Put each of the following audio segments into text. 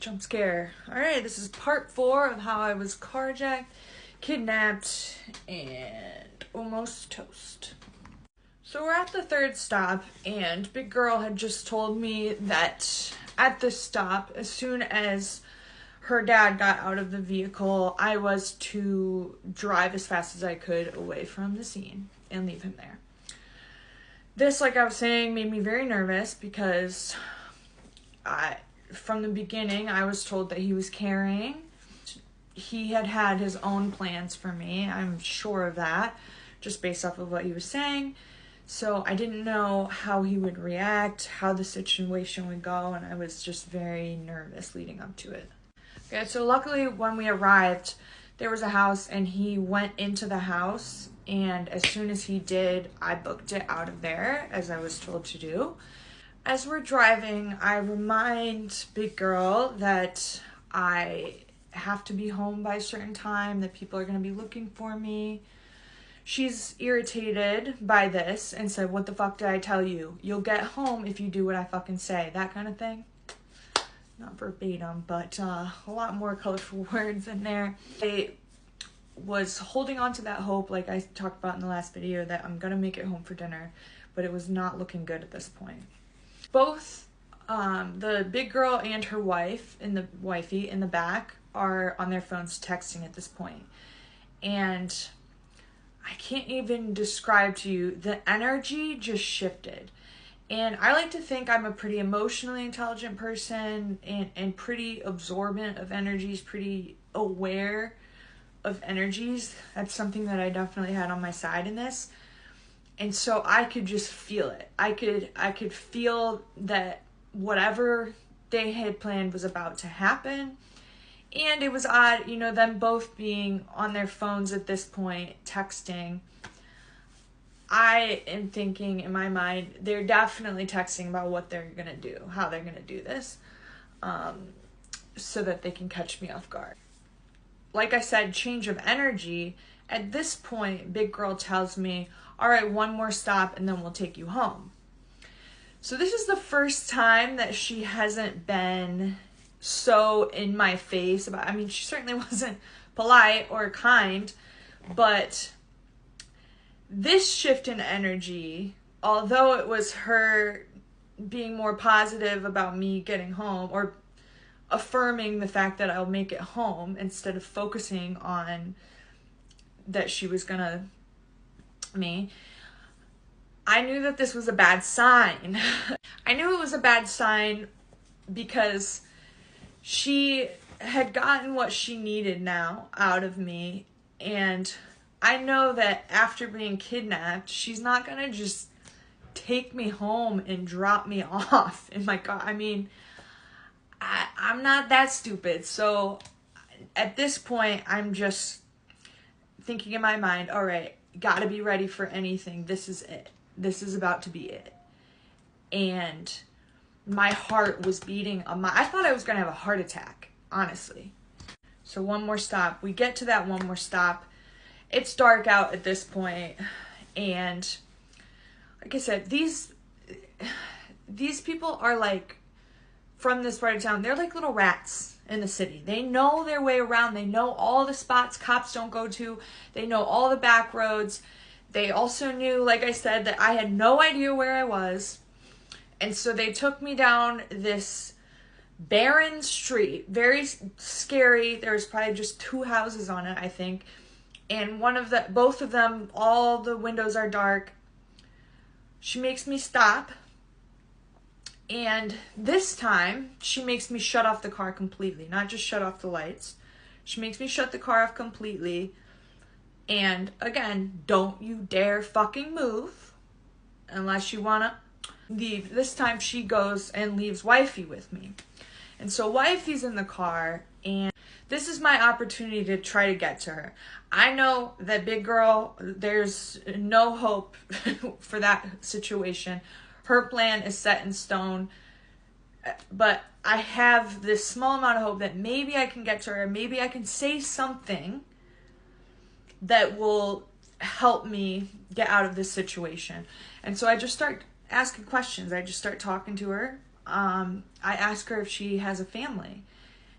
jump scare. Alright, this is part 4 of how I was carjacked, kidnapped, and almost toast. So we're at the 3rd stop, and Big Girl had just told me that at this stop, as soon as her dad got out of the vehicle, I was to drive as fast as I could away from the scene and leave him there. This, like I was saying, made me very nervous because from the beginning, I was told that he was carrying. He had his own plans for me. I'm sure of that, just based off of what he was saying. So I didn't know how he would react, how the situation would go, and I was just very nervous leading up to it. Okay, so luckily when we arrived, there was a house, and he went into the house, and as soon as he did, I booked it out of there, as I was told to do. As we're driving, I remind Big Girl that I have to be home by a certain time, that people are going to be looking for me. She's irritated by this and said, "What the fuck did I tell you? You'll get home if you do what I fucking say." That kind of thing. Not verbatim, but a lot more colorful words in there. I was holding on to that hope, like I talked about in the last video, that I'm going to make it home for dinner, but it was not looking good at this point. Both the Big Girl and her wife, wifey in the back, are on their phones texting at this point. And I can't even describe to you, the energy just shifted. And I like to think I'm a pretty emotionally intelligent person and pretty absorbent of energies, pretty aware of energies. That's something that I definitely had on my side in this. And so I could just feel it. I could feel that whatever they had planned was about to happen. And it was odd, you know, them both being on their phones at this point, texting. I am thinking in my mind, they're definitely texting about what they're going to do, how they're going to do this, so that they can catch me off guard. Like I said, change of energy. At this point, Big Girl tells me, "All right, one more stop and then we'll take you home." So this is the first time that she hasn't been so in my face about, I mean, she certainly wasn't polite or kind, but this shift in energy, although it was her being more positive about me getting home or affirming the fact that I'll make it home instead of focusing on that she was gonna me, I knew that this was a bad sign. I knew it was a bad sign because she had gotten what she needed now out of me, and I know that after being kidnapped, she's not gonna just take me home and drop me off in my car. I mean, I'm not that stupid. So at this point, I'm just thinking in my mind, all right, gotta be ready for anything. This is it. This is about to be it. And my heart was beating I thought I was gonna have a heart attack, honestly. So one more stop. We get to that one more stop. It's dark out at this point, and like I said, these people are like, from this part of town, they're like little rats in the city. They know their way around. They know all the spots cops don't go to. They know all the back roads. They also knew, like I said, that I had no idea where I was. And so they took me down this barren street, very scary. There was probably just 2 houses on it, I think. And both of them, all the windows are dark. She makes me stop. And this time, she makes me shut off the car completely. Not just shut off the lights. She makes me shut the car off completely. And again, don't you dare fucking move unless you want to leave. This time she goes and leaves Wifey with me. And so Wifey's in the car, and this is my opportunity to try to get to her. I know that Big Girl, there's no hope for that situation. Her plan is set in stone. But I have this small amount of hope that maybe I can get to her. Maybe I can say something that will help me get out of this situation. And so I just start asking questions. I just start talking to her. I ask her if she has a family.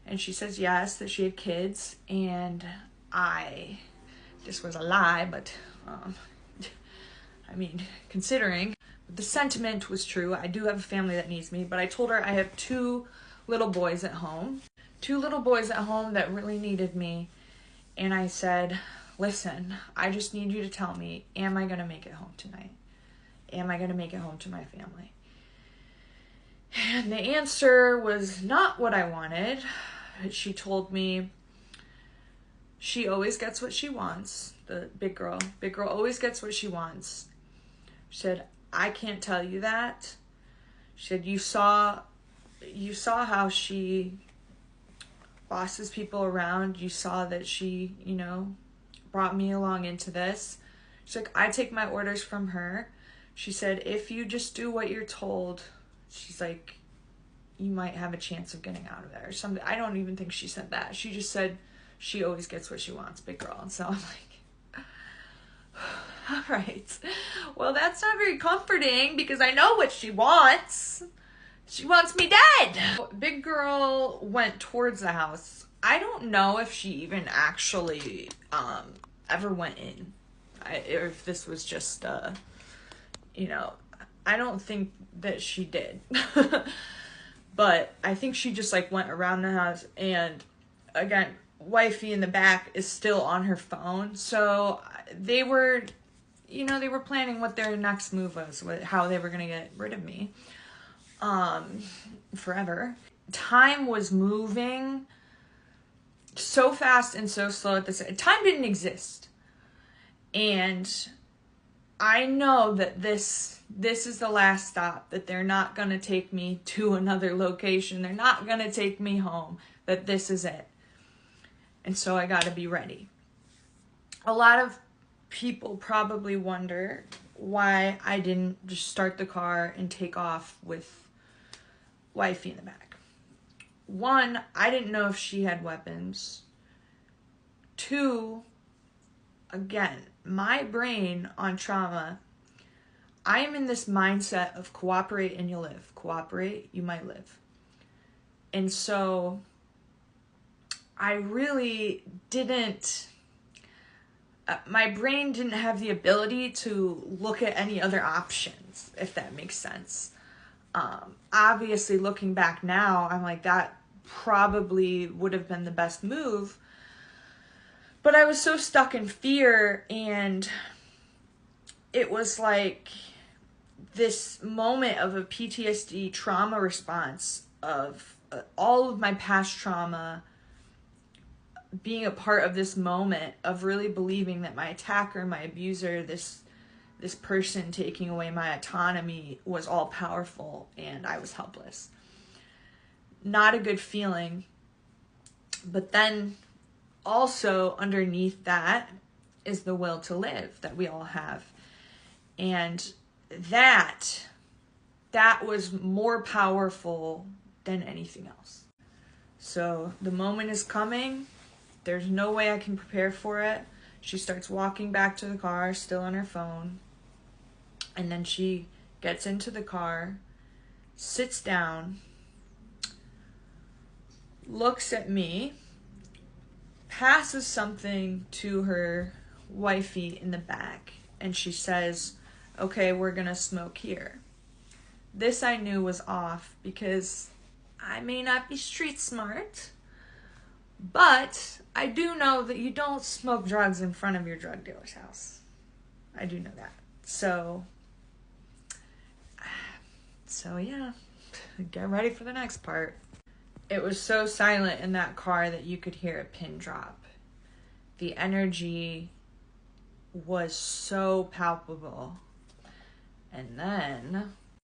And she says yes, that she had kids. And this was a lie, but I mean, considering the sentiment was true, I do have a family that needs me, but I told her I have 2 little boys at home. 2 little boys at home that really needed me. And I said, listen, I just need you to tell me, am I going to make it home tonight? Am I going to make it home to my family? And the answer was not what I wanted. She told me she always gets what she wants. The big girl always gets what she wants. She said, I can't tell you that. She said, you saw how she bosses people around. You saw that she, brought me along into this. She's like, I take my orders from her. She said, if you just do what you're told, she's like, you might have a chance of getting out of there or something. I don't even think she said that. She just said she always gets what she wants, big girl. And so I'm like, all right. Well, that's not very comforting because I know what she wants. She wants me dead. Big girl went towards the house. I don't know if she even actually ever went in. Or if this was just, I don't think that she did. But I think she just went around the house, and again, wifey in the back is still on her phone. So they were planning what their next move was, how they were going to get rid of me. Forever. Time was moving so fast and so slow at this. Time didn't exist. And I know that this is the last stop, that they're not going to take me to another location. They're not going to take me home, that this is it. And so I got to be ready. A lot of people probably wonder why I didn't just start the car and take off with wifey in the back. 1, I didn't know if she had weapons. 2, again, my brain on trauma, I am in this mindset of cooperate and you live. Cooperate, you might live. And so I really didn't, my brain didn't have the ability to look at any other options, if that makes sense. Obviously, looking back now, I'm like, that probably would have been the best move. But I was so stuck in fear, and it was like this moment of a PTSD trauma response of all of my past trauma being a part of this moment of really believing that my attacker, my abuser, this person taking away my autonomy was all powerful and I was helpless. Not a good feeling. But then also underneath that is the will to live that we all have. And that was more powerful than anything else. So the moment is coming. There's no way I can prepare for it. She starts walking back to the car, still on her phone. And then she gets into the car, sits down, looks at me, passes something to her wifey in the back, and she says, okay, we're gonna smoke here. This I knew was off because I may not be street smart, but I do know that you don't smoke drugs in front of your drug dealer's house. I do know that. So yeah, get ready for the next part. It was so silent in that car that you could hear a pin drop. The energy was so palpable. And then